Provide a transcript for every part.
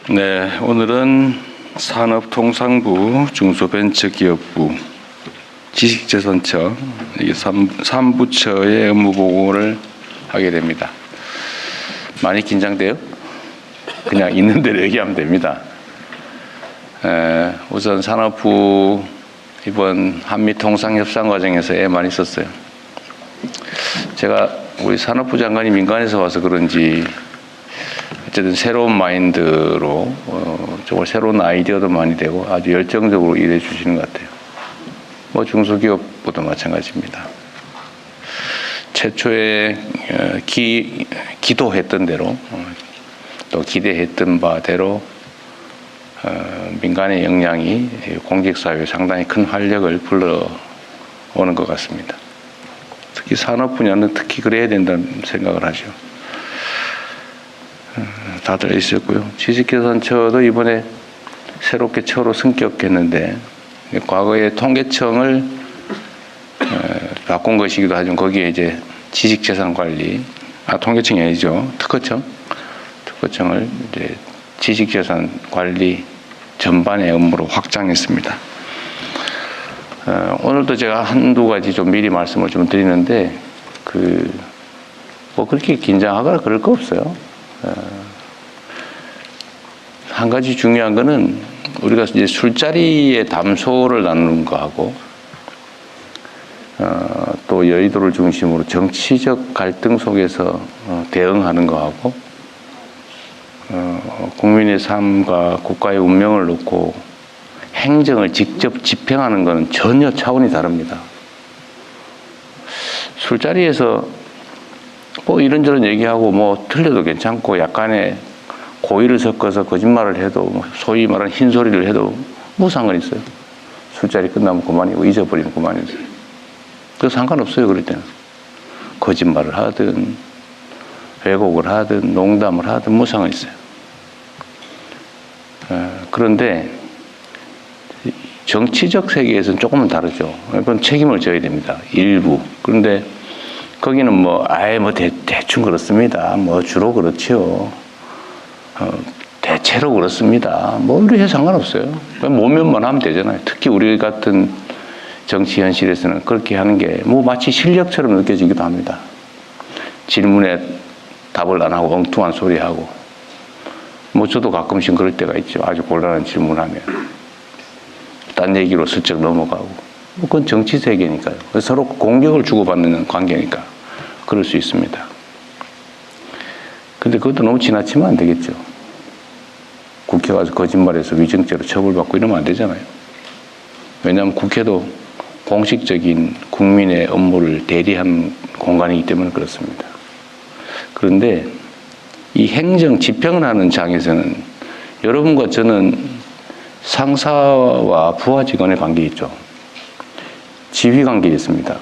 네, 오늘은 산업통상부, 중소벤처기업부, 지식재산처 이 3부처의 업무 보고를 하게 됩니다. 많이 긴장돼요? 그냥 있는 대로 얘기하면 됩니다. 우선 산업부 이번 한미통상협상 과정에서 애 많이 썼어요. 제가 우리 산업부 장관이 민간에서 와서 그런지 어쨌든 새로운 마인드로 정말 새로운 아이디어도 많이 되고 아주 열정적으로 일해 주시는 것 같아요. 뭐 중소기업보다 마찬가지입니다. 최초에 기도했던 대로 또 기대했던 바대로 민간의 역량이 공직사회에 상당히 큰 활력을 불러오는 것 같습니다. 특히 산업 분야는 특히 그래야 된다는 생각을 하죠. 다들 있었고요. 지식재산처도 이번에 새롭게 처로 승격했는데 과거에 통계청을 바꾼 것이기도 하지만 거기에 이제 지식재산관리, 통계청이 아니죠. 특허청을 이제 지식재산관리 전반의 업무로 확장했습니다. 오늘도 제가 한두 가지 좀 미리 말씀을 좀 드리는데 뭐 그렇게 긴장하거나 그럴 거 없어요. 한 가지 중요한 거는 우리가 이제 술자리의 담소를 나누는 거하고 또 여의도를 중심으로 정치적 갈등 속에서 대응하는 거하고 국민의 삶과 국가의 운명을 놓고 행정을 직접 집행하는 것은 전혀 차원이 다릅니다. 술자리에서 뭐 이런저런 얘기하고 뭐 틀려도 괜찮고 약간의 고의를 섞어서 거짓말을 해도 소위 말하는 흰소리를 해도 뭐 상관 있어요. 술자리 끝나면 그만이고 잊어버리면 그만이죠. 그 상관없어요. 그럴 때는 거짓말을 하든 왜곡을 하든 농담을 하든 뭐 상관 있어요. 그런데 정치적 세계에서는 조금은 다르죠. 그건 책임을 져야 됩니다. 일부. 그런데 거기는 뭐 대충 그렇습니다. 뭐 주로 그렇죠. 대체로 그렇습니다. 뭐 이렇게 상관없어요. 그냥 모면만 하면 되잖아요. 특히 우리 같은 정치 현실에서는 그렇게 하는 게 뭐 마치 실력처럼 느껴지기도 합니다. 질문에 답을 안 하고 엉뚱한 소리 하고 뭐 저도 가끔씩 그럴 때가 있죠. 아주 곤란한 질문하면 딴 얘기로 슬쩍 넘어가고 뭐 그건 정치 세계니까요. 서로 공격을 주고받는 관계니까 그럴 수 있습니다. 근데 그것도 너무 지나치면 안 되겠죠. 국회 가서 거짓말해서 위증죄로 처벌받고 이러면 안 되잖아요. 왜냐하면 국회도 공식적인 국민의 업무를 대리하는 공간이기 때문에 그렇습니다. 그런데 이 행정 집행을 하는 장에서는 여러분과 저는 상사와 부하 직원의 관계 있죠. 지휘 관계에 있습니다.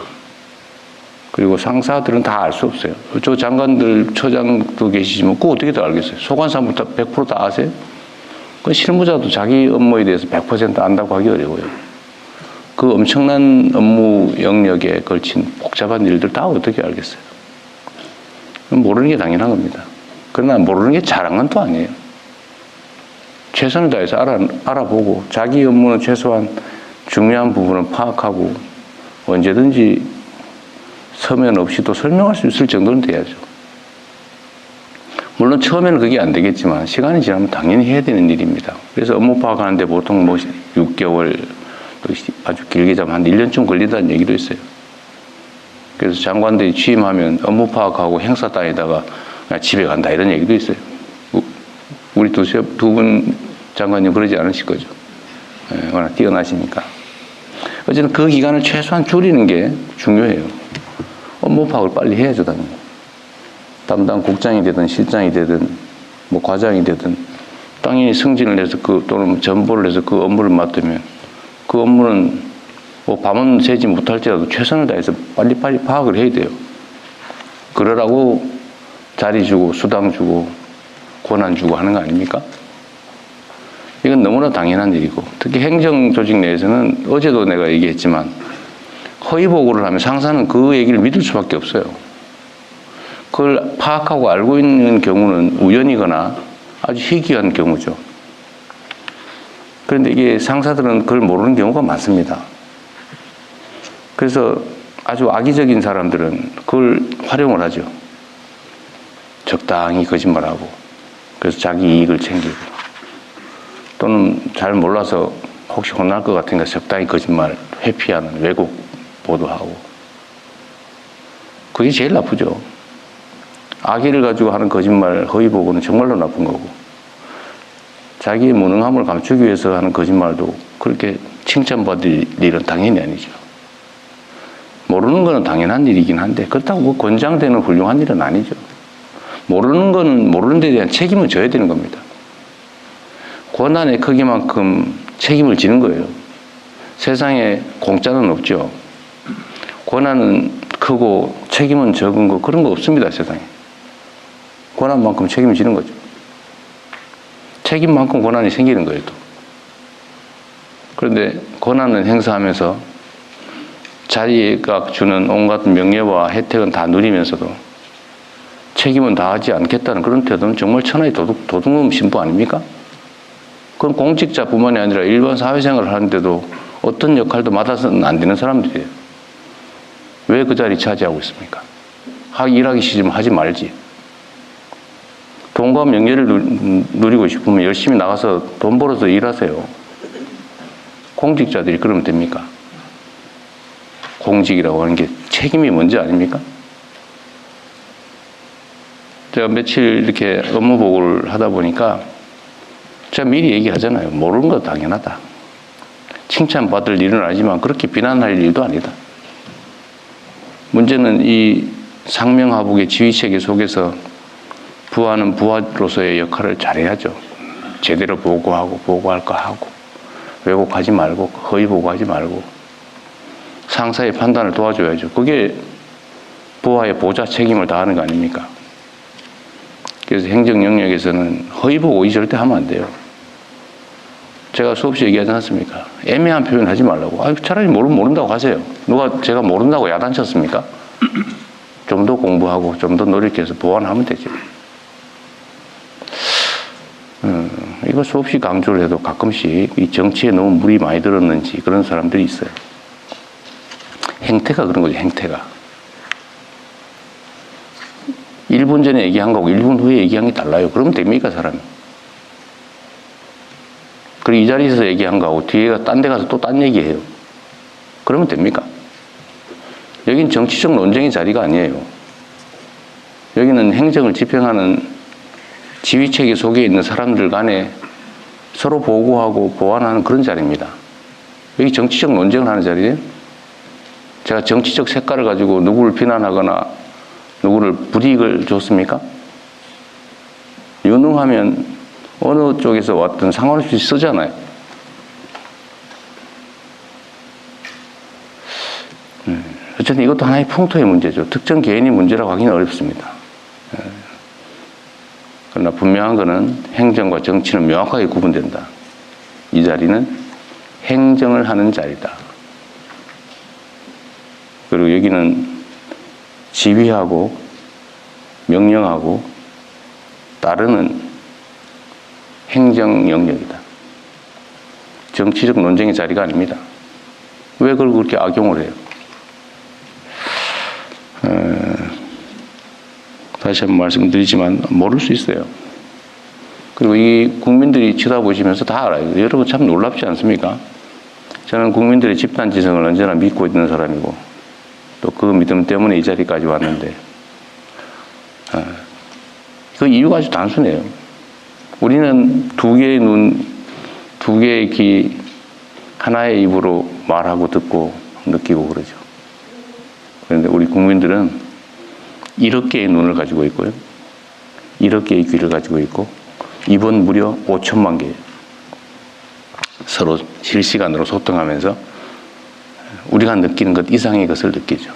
그리고 상사들은 다 알 수 없어요. 저 장관들, 처장도 계시지만 그거 어떻게 다 알겠어요? 소관사부터 100% 다 아세요? 그 실무자도 자기 업무에 대해서 100% 안다고 하기 어려워요. 그 엄청난 업무 영역에 걸친 복잡한 일들 다 어떻게 알겠어요? 모르는 게 당연한 겁니다. 그러나 모르는 게 잘한 건 또 아니에요. 최선을 다해서 알아보고 자기 업무는 최소한 중요한 부분을 파악하고 언제든지 서면 없이도 설명할 수 있을 정도는 돼야죠. 물론 처음에는 그게 안 되겠지만 시간이 지나면 당연히 해야 되는 일입니다. 그래서 업무 파악하는데 보통 뭐 6개월 또 아주 길게 잡으면 한 1년쯤 걸린다는 얘기도 있어요. 그래서 장관들이 취임하면 업무 파악하고 행사 다니다가 그냥 집에 간다 이런 얘기도 있어요. 우리 두 분 장관님 그러지 않으실 거죠. 워낙 뛰어나시니까. 어쨌든 그 기간을 최소한 줄이는 게 중요해요. 업무 파악을 빨리 해야죠, 당연히. 담당 국장이 되든 실장이 되든 뭐 과장이 되든 당연히 승진을 해서 또는 전보를 해서 그 업무를 맡으면 그 업무는 뭐 밤은 새지 못할지라도 최선을 다해서 빨리빨리 파악을 해야 돼요. 그러라고 자리 주고 수당 주고 권한 주고 하는 거 아닙니까? 이건 너무나 당연한 일이고 특히 행정조직 내에서는 어제도 내가 얘기했지만 허위 보고를 하면 상사는 그 얘기를 믿을 수밖에 없어요. 그걸 파악하고 알고 있는 경우는 우연이거나 아주 희귀한 경우죠. 그런데 이게 상사들은 그걸 모르는 경우가 많습니다. 그래서 아주 악의적인 사람들은 그걸 활용을 하죠. 적당히 거짓말하고, 그래서 자기 이익을 챙기고, 또는 잘 몰라서 혹시 혼날 것 같으니까 적당히 거짓말 회피하는 왜곡 보도하고. 그게 제일 나쁘죠. 악의를 가지고 하는 거짓말, 허위 보고는 정말로 나쁜 거고, 자기의 무능함을 감추기 위해서 하는 거짓말도 그렇게 칭찬받을 일은 당연히 아니죠. 모르는 거는 당연한 일이긴 한데 그렇다고 뭐 권장되는 훌륭한 일은 아니죠. 모르는 거는 모르는 데 대한 책임을 져야 되는 겁니다. 권한의 크기만큼 책임을 지는 거예요. 세상에 공짜는 없죠. 권한은 크고 책임은 적은 거 그런 거 없습니다. 세상에. 권한만큼 책임을 지는 거죠. 책임만큼 권한이 생기는 거예요. 또. 그런데 권한을 행사하면서 자리가 주는 온갖 명예와 혜택은 다 누리면서도 책임은 다하지 않겠다는 그런 태도는 정말 천하의 도둑놈 신부 아닙니까? 그건 공직자뿐만이 아니라 일반 사회생활을 하는데도 어떤 역할도 맡아서는 안 되는 사람들이에요. 왜 그 자리 차지하고 있습니까? 일하기 싫으면 하지 말지. 돈과 명예를 누리고 싶으면 열심히 나가서 돈 벌어서 일하세요. 공직자들이 그러면 됩니까? 공직이라고 하는 게 책임이 먼저 아닙니까? 제가 며칠 이렇게 업무 보고를 하다 보니까 제가 미리 얘기하잖아요. 모르는 거 당연하다. 칭찬받을 일은 아니지만 그렇게 비난할 일도 아니다. 문제는 이 상명하복의 지휘체계 속에서 부하는 부하로서의 역할을 잘해야죠. 제대로 보고하고 보고할 거 하고 왜곡하지 말고 허위 보고하지 말고 상사의 판단을 도와줘야죠. 그게 부하의 보좌 책임을 다하는 거 아닙니까? 그래서 행정 영역에서는 허위 보고 절대 하면 안 돼요. 제가 수없이 얘기하지 않습니까? 애매한 표현 하지 말라고. 차라리 모른다고 하세요. 누가 제가 모른다고 야단쳤습니까? 좀 더 공부하고 좀 더 노력해서 보완하면 되죠. 이거 수없이 강조를 해도 가끔씩 이 정치에 너무 물이 많이 들었는지 그런 사람들이 있어요. 행태가 그런 거죠, 행태가. 1분 전에 얘기한 거고 1분 후에 얘기한 게 달라요. 그러면 됩니까, 사람이? 그리고 이 자리에서 얘기한 거하고 뒤에가 딴 데 가서 또 딴 얘기해요. 그러면 됩니까? 여긴 정치적 논쟁의 자리가 아니에요. 여기는 행정을 집행하는 지휘체계 속에 있는 사람들 간에 서로 보고하고 보완하는 그런 자리입니다. 여기 정치적 논쟁을 하는 자리예요? 제가 정치적 색깔을 가지고 누구를 비난하거나 누구를 불이익을 줬습니까? 유능하면 어느 쪽에서 왔든 상관없이 쓰잖아요. 어쨌든 이것도 하나의 풍토의 문제죠. 특정 개인의 문제라고 하기는 어렵습니다. 그러나 분명한 것은 행정과 정치는 명확하게 구분된다. 이 자리는 행정을 하는 자리다. 그리고 여기는 지휘하고 명령하고 따르는 행정 영역이다. 정치적 논쟁의 자리가 아닙니다. 왜 그걸 그렇게 악용을 해요? 다시 한번 말씀드리지만 모를 수 있어요. 그리고 이 국민들이 쳐다보시면서 다 알아요. 여러분 참 놀랍지 않습니까? 저는 국민들의 집단지성을 언제나 믿고 있는 사람이고 또 그 믿음 때문에 이 자리까지 왔는데 그 이유가 아주 단순해요. 우리는 두 개의 눈, 두 개의 귀, 하나의 입으로 말하고 듣고 느끼고 그러죠. 그런데 우리 국민들은 1억 개의 눈을 가지고 있고요. 1억 개의 귀를 가지고 있고 입은 무려 5천만 개예요. 서로 실시간으로 소통하면서 우리가 느끼는 것 이상의 것을 느끼죠.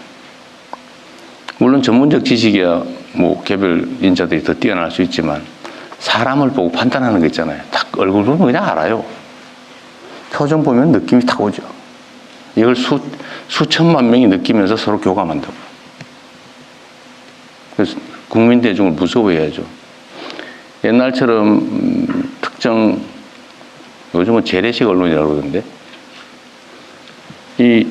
물론 전문적 지식이야 뭐 개별 인자들이 더 뛰어날 수 있지만 사람을 보고 판단하는 거 있잖아요. 딱 얼굴 보면 그냥 알아요. 표정 보면 느낌이 딱 오죠. 이걸 수천만 명이 느끼면서 서로 교감한다고. 그래서 국민 대중을 무서워해야죠. 옛날처럼 특정, 요즘은 재래식 언론이라고 그러던데, 이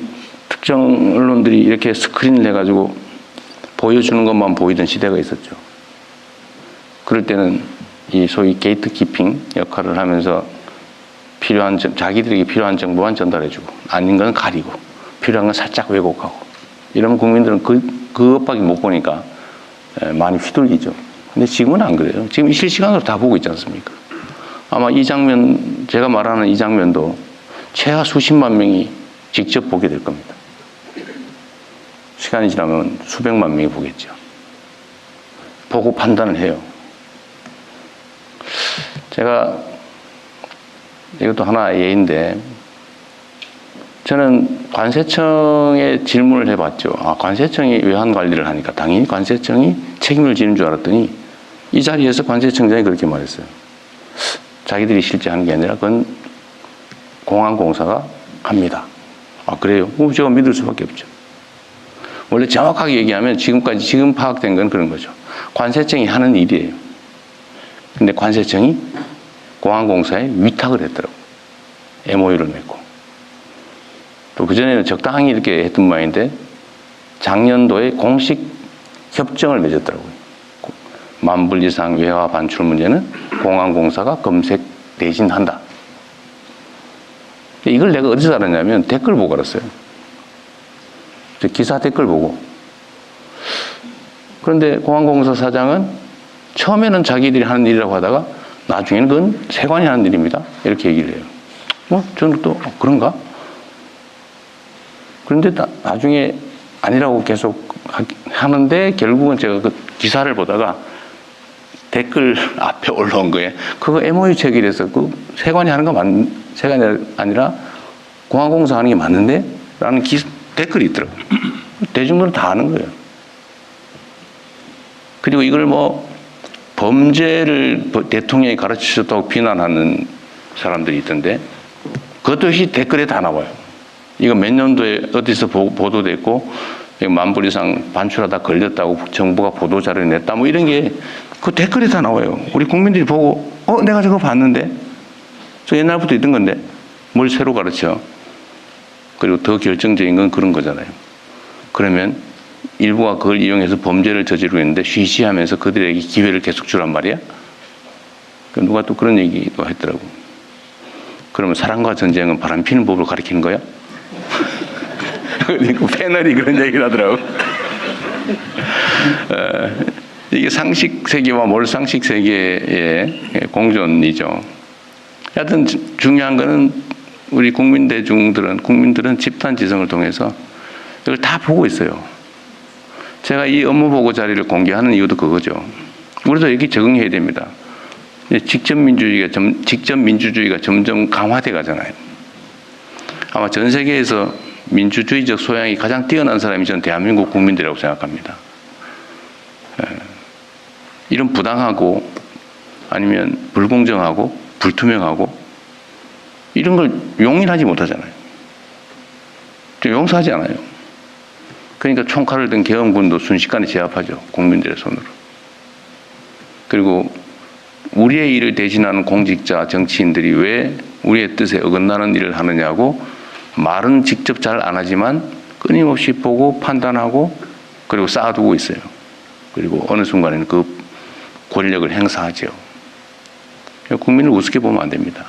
특정 언론들이 이렇게 스크린을 해가지고 보여주는 것만 보이던 시대가 있었죠. 그럴 때는 이 소위 게이트 키핑 역할을 하면서 필요한, 자기들에게 필요한 정보만 전달해주고, 아닌 건 가리고, 필요한 건 살짝 왜곡하고, 이러면 국민들은 그것밖에 못 보니까 많이 휘둘리죠. 근데 지금은 안 그래요. 지금 실시간으로 다 보고 있지 않습니까? 아마 이 장면, 제가 말하는 이 장면도 최하 수십만 명이 직접 보게 될 겁니다. 시간이 지나면 수백만 명이 보겠죠. 보고 판단을 해요. 제가 이것도 하나의 예인데, 저는 관세청에 질문을 해봤죠. 아, 관세청이 외환 관리를 하니까 당연히 관세청이 책임을 지는 줄 알았더니 이 자리에서 관세청장이 그렇게 말했어요. 자기들이 실제 하는 게 아니라 그건 공항공사가 합니다. 아, 그래요? 그럼 제가 믿을 수밖에 없죠. 원래 정확하게 얘기하면 지금 파악된 건 그런 거죠. 관세청이 하는 일이에요. 근데 관세청이 공항공사에 위탁을 했더라고요. MOU를 맺고. 또 그전에는 적당히 이렇게 했던 모양인데 작년도에 공식 협정을 맺었더라고요. 10,000불 이상 외화 반출 문제는 공항공사가 검색 대신한다. 이걸 내가 어디서 알았냐면 댓글 보고 알았어요. 기사 댓글 보고. 그런데 공항공사 사장은 처음에는 자기들이 하는 일이라고 하다가 나중에는 그건 세관이 하는 일입니다. 이렇게 얘기를 해요. 저는 또 그런가? 그런데 나중에 아니라고 계속 하는데 결국은 제가 그 기사를 보다가 댓글 앞에 올라온 거예요. 그거 MOU 체결해서 그 세관이 하는 거 세관이 아니라 공항공사 하는 게 맞는데? 라는 댓글이 있더라고요. 대중들은 다 아는 거예요. 그리고 이걸 뭐 범죄를 대통령이 가르치셨다고 비난하는 사람들이 있던데 그것도 역시 댓글에 다 나와요. 이거 몇 년도에 어디서 보도됐고 10,000불 이상 반출하다 걸렸다고 정부가 보도자료를 냈다 뭐 이런 게 그 댓글에 다 나와요. 우리 국민들이 보고 내가 저거 봤는데 저 옛날부터 있던 건데 뭘 새로 가르쳐. 그리고 더 결정적인 건 그런 거잖아요. 그러면 일부가 그걸 이용해서 범죄를 저지르고 있는데 쉬쉬하면서 그들에게 기회를 계속 주란 말이야. 누가 또 그런 얘기도 했더라고. 그러면 사랑과 전쟁은 바람피는 법을 가리키는 거야? 그 패널이 그런 얘기를 하더라고. 이게 상식 세계와 몰상식 세계의 공존이죠. 하여튼 중요한 거는 우리 국민들은 집단 지성을 통해서 이걸 다 보고 있어요. 제가 이 업무 보고 자리를 공개하는 이유도 그거죠. 우리도 여기 적응해야 됩니다. 직접 민주주의가 점점 강화돼 가잖아요. 아마 전 세계에서 민주주의적 소양이 가장 뛰어난 사람이 저는 대한민국 국민들이라고 생각합니다. 이런 부당하고 아니면 불공정하고 불투명하고 이런 걸 용인하지 못하잖아요. 용서하지 않아요. 그러니까 총칼을 든 계엄군도 순식간에 제압하죠. 국민들의 손으로. 그리고 우리의 일을 대신하는 공직자, 정치인들이 왜 우리의 뜻에 어긋나는 일을 하느냐고 말은 직접 잘 안 하지만 끊임없이 보고 판단하고 그리고 쌓아두고 있어요. 그리고 어느 순간에는 그 권력을 행사하죠. 국민을 우습게 보면 안 됩니다.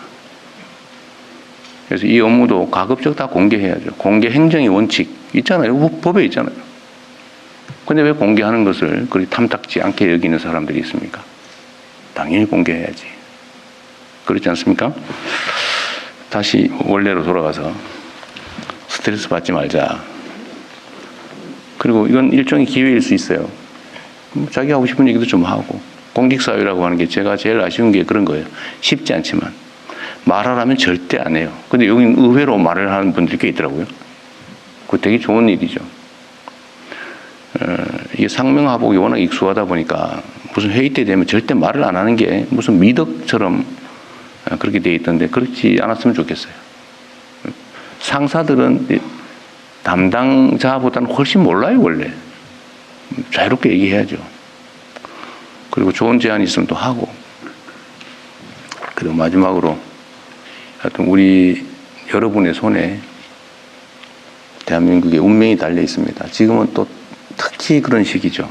그래서 이 업무도 가급적 다 공개해야죠. 공개 행정의 원칙 있잖아요. 법에 있잖아요. 근데 왜 공개하는 것을 그리 탐탁지 않게 여기는 사람들이 있습니까? 당연히 공개해야지. 그렇지 않습니까? 다시 원래로 돌아가서 스트레스 받지 말자. 그리고 이건 일종의 기회일 수 있어요. 자기 하고 싶은 얘기도 좀 하고. 공직사회라고 하는 게 제가 제일 아쉬운 게 그런 거예요. 쉽지 않지만. 말하라면 절대 안 해요. 근데 여기는 의외로 말을 하는 분들이 꽤 있더라고요. 그거 되게 좋은 일이죠. 이게 상명하복이 워낙 익숙하다 보니까 무슨 회의 때 되면 절대 말을 안 하는 게 무슨 미덕처럼 그렇게 돼 있던데 그렇지 않았으면 좋겠어요. 상사들은 담당자보다는 훨씬 몰라요, 원래. 자유롭게 얘기해야죠. 그리고 좋은 제안이 있으면 또 하고. 그리고 마지막으로 하여튼 우리 여러분의 손에 대한민국의 운명이 달려 있습니다. 지금은 또 특히 그런 시기죠.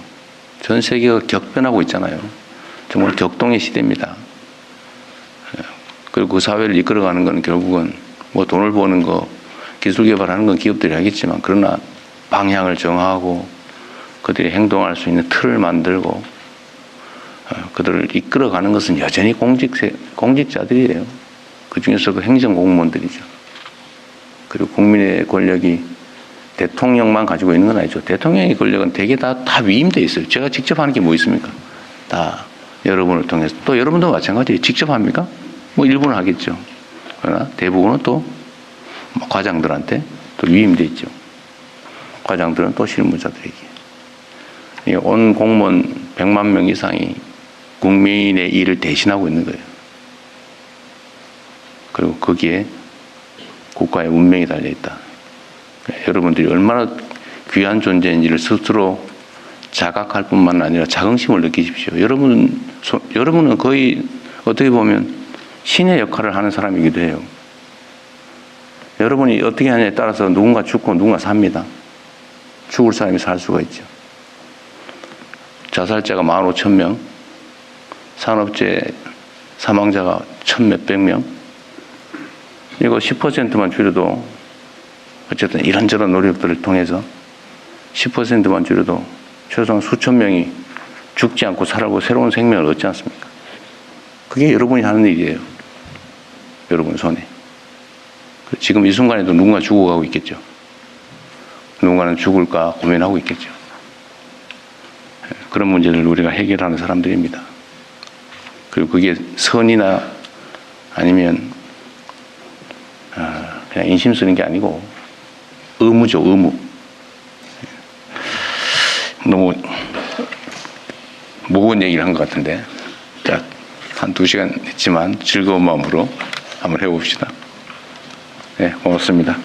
전 세계가 격변하고 있잖아요. 정말 격동의 시대입니다. 그리고 그 사회를 이끌어가는 건 결국은 뭐 돈을 버는 거, 기술 개발하는 건 기업들이 하겠지만, 그러나 방향을 정하고 그들이 행동할 수 있는 틀을 만들고 그들을 이끌어가는 것은 여전히 공직자들이에요. 그 중에서 그 행정공무원들이죠. 그리고 국민의 권력이 대통령만 가지고 있는 건 아니죠. 대통령의 권력은 대개 다 위임돼 있어요. 제가 직접 하는 게 뭐 있습니까? 다 여러분을 통해서. 또 여러분도 마찬가지예요. 직접 합니까? 뭐 일부는 하겠죠. 그러나 대부분은 또 과장들한테 또 위임돼 있죠. 과장들은 또 실무자들에게. 온 공무원 100만 명 이상이 국민의 일을 대신하고 있는 거예요. 그리고 거기에 국가의 운명이 달려있다. 여러분들이 얼마나 귀한 존재인지를 스스로 자각할 뿐만 아니라 자긍심을 느끼십시오. 여러분은 거의 어떻게 보면 신의 역할을 하는 사람이기도 해요. 여러분이 어떻게 하냐에 따라서 누군가 죽고 누군가 삽니다. 죽을 사람이 살 수가 있죠. 자살자가 15,000명, 산업재해 사망자가 1,000몇백 명. 이거 10%만 줄여도 어쨌든 이런저런 노력들을 통해서 10%만 줄여도 최소한 수천 명이 죽지 않고 살아고 새로운 생명을 얻지 않습니까? 그게 여러분이 하는 일이에요. 여러분 손에. 지금 이 순간에도 누군가 죽어가고 있겠죠. 누군가는 죽을까 고민하고 있겠죠. 그런 문제를 우리가 해결하는 사람들입니다. 그리고 그게 선이나 아니면 그냥 인심 쓰는 게 아니고 의무죠, 의무. 너무 무거운 얘기를 한 것 같은데, 자, 한 2시간 했지만 즐거운 마음으로 한번 해봅시다. 네, 고맙습니다.